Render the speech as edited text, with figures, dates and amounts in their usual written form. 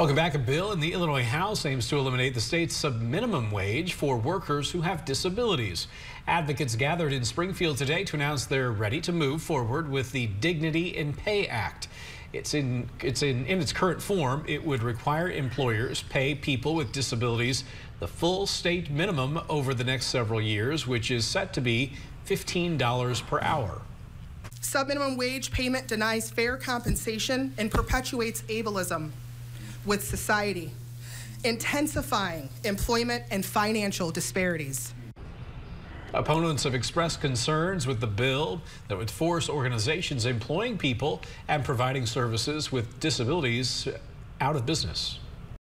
Welcome back. A bill in the Illinois House aims to eliminate the state's subminimum wage for workers who have disabilities. Advocates gathered in Springfield today to announce they're ready to move forward with the Dignity in Pay Act. In its current form, it would require employers pay people with disabilities the full state minimum over the next several years, which is set to be $15 per hour. Subminimum wage payment denies fair compensation and perpetuates ableism with society, intensifying employment and financial disparities. Opponents have expressed concerns with the bill that would force organizations employing people and providing services with disabilities out of business.